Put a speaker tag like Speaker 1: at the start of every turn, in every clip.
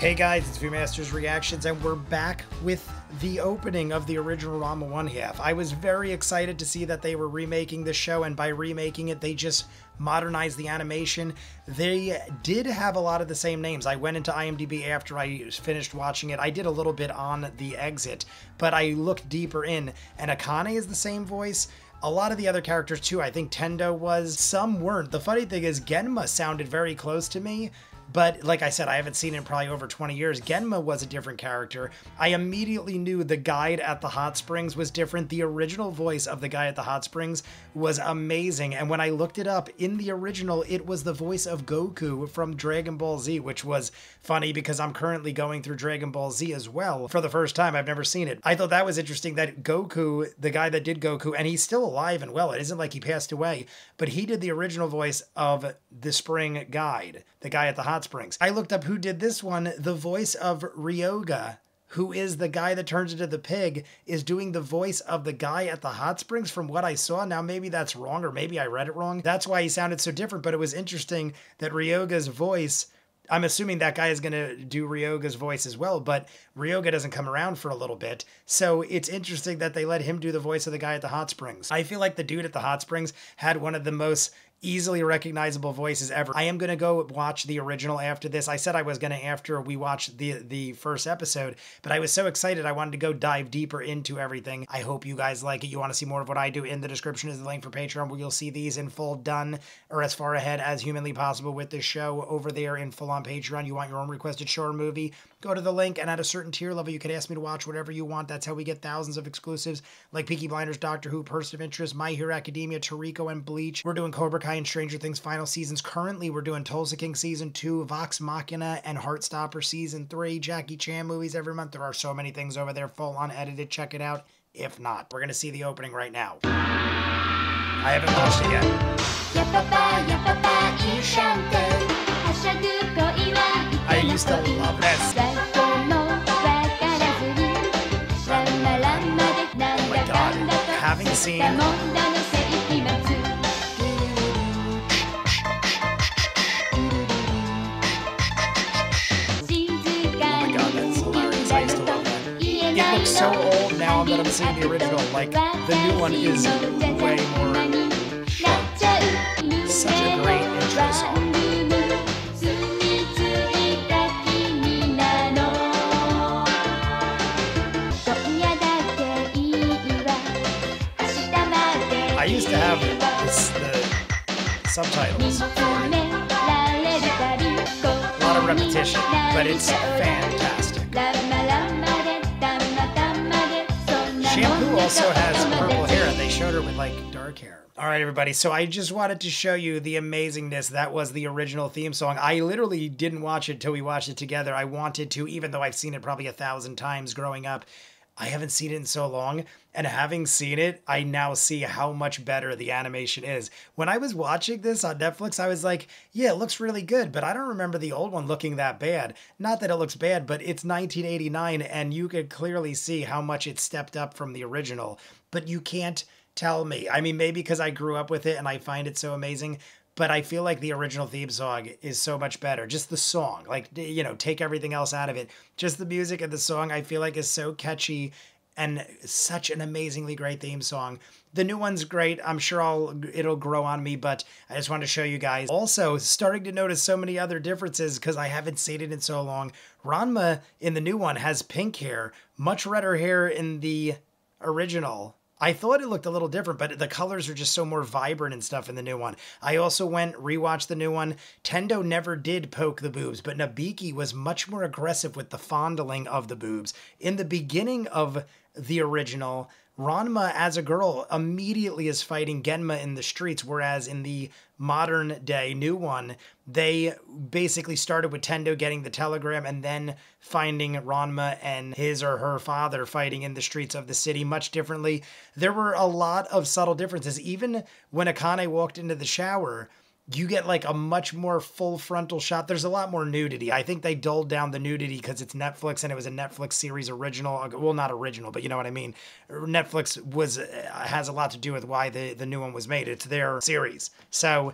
Speaker 1: Hey guys, it's Viewmasters Reactions, and we're back with the opening of the original Ranma 1 half. I was very excited to see that they were remaking the show, and by remaking it, they just modernized the animation. They did have a lot of the same names. I went into IMDb after I finished watching it. I did a little bit on the exit, but I looked deeper in, and Akane is the same voice. A lot of the other characters too. I think Tendo was. Some weren't. The funny thing is Genma sounded very close to me. But like I said, I haven't seen it in probably over 20 years. Genma was a different character. I immediately knew the guide at the hot springs was different. The original voice of the guy at the hot springs was amazing. And when I looked it up, in the original, it was the voice of Goku from Dragon Ball Z, which was funny because I'm currently going through Dragon Ball Z as well for the first time. I've never seen it. I thought that was interesting that Goku, the guy that did Goku, and he's still alive and well. It isn't like he passed away, but he did the original voice of the spring guide, the guy at the hot springs. I looked up who did this one. The voice of Ryoga, who is the guy that turns into the pig, is doing the voice of the guy at the hot springs from what I saw. Now, maybe that's wrong, or maybe I read it wrong. That's why he sounded so different, but it was interesting that Ryoga's voice, I'm assuming that guy is going to do Ryoga's voice as well, but Ryoga doesn't come around for a little bit. So it's interesting that they let him do the voice of the guy at the hot springs. I feel like the dude at the hot springs had one of the most easily recognizable voices ever. I am going to go watch the original after this. I said I was going to after we watched the first episode, but I was so excited I wanted to go dive deeper into everything. I hope you guys like it. You want to see more of what I do, in the description is the link for Patreon, where you'll see these in full, done, or as far ahead as humanly possible with this show over there in full on Patreon. You want your own requested show or movie, go to the link, and at a certain tier level, you can ask me to watch whatever you want. That's how we get thousands of exclusives like Peaky Blinders, Doctor Who, Person of Interest, My Hero Academia, Toriko, and Bleach. We're doing Cobra Kai and Stranger Things final seasons. Currently, we're doing Tulsa King Season 2, Vox Machina, and Heartstopper Season 3, Jackie Chan movies every month. There are so many things over there, full on edited. Check it out. If not, we're going to see the opening right now. I haven't watched it yet. I used to love this. Oh my god, having seen... It looks so old now that I'm seeing the original. Like, the new one is way more sharp. Such a great intro song. I used to have the subtitles for it. A lot of repetition, but it's fantastic. Shampoo also has purple hair, and they showed her with like dark hair. All right, everybody. So I just wanted to show you the amazingness that was the original theme song. I literally didn't watch it till we watched it together. I wanted to, even though I've seen it probably 1,000 times growing up. I haven't seen it in so long, and having seen it, I now see how much better the animation is. When I was watching this on Netflix, I was like, yeah, it looks really good, but I don't remember the old one looking that bad. Not that it looks bad, but it's 1989, and you could clearly see how much it stepped up from the original, but you can't tell me. I mean, maybe because I grew up with it and I find it so amazing, but I feel like the original theme song is so much better. Just the song, like, you know, take everything else out of it. Just the music and the song, I feel like, is so catchy and such an amazingly great theme song. The new one's great. I'm sure it'll grow on me, but I just wanted to show you guys. Also, starting to notice so many other differences because I haven't seen it in so long. Ranma in the new one has pink hair, much redder hair in the original. I thought it looked a little different, but the colors are just so more vibrant and stuff in the new one. I also rewatched the new one. Tendo never did poke the boobs, but Nabiki was much more aggressive with the fondling of the boobs. In the beginning of the original, Ranma as a girl immediately is fighting Genma in the streets, whereas in the modern day new one, they basically started with Tendo getting the telegram and then finding Ranma and his or her father fighting in the streets of the city much differently. There were a lot of subtle differences. Even when Akane walked into the shower, you get like a much more full frontal shot. There's a lot more nudity. I think they dulled down the nudity because it's Netflix and it was a Netflix series original. Well, not original, but you know what I mean. Netflix has a lot to do with why the new one was made. It's their series. So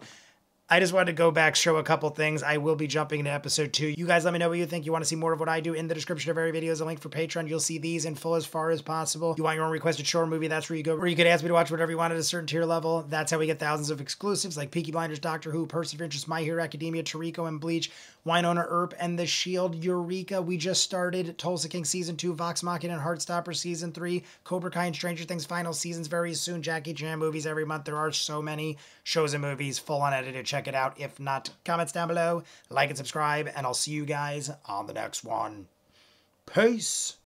Speaker 1: I just wanted to go back, show a couple things. I will be jumping into episode 2. You guys let me know what you think. You want to see more of what I do. In the description of every video is a link for Patreon. You'll see these in full as far as possible. You want your own requested show or movie, that's where you go. Or you could ask me to watch whatever you want at a certain tier level. That's how we get thousands of exclusives like Peaky Blinders, Doctor Who, Perseverance, My Hero Academia, Toriko and Bleach, Winona Earp and The Shield, Eureka. We just started Tulsa King Season 2, Vox Machina and Heartstopper Season 3, Cobra Kai and Stranger Things final seasons very soon, Jackie Chan movies every month. There are so many shows and movies, full unedited. Check it out. If not, comments down below, like and subscribe, and I'll see you guys on the next one. Peace.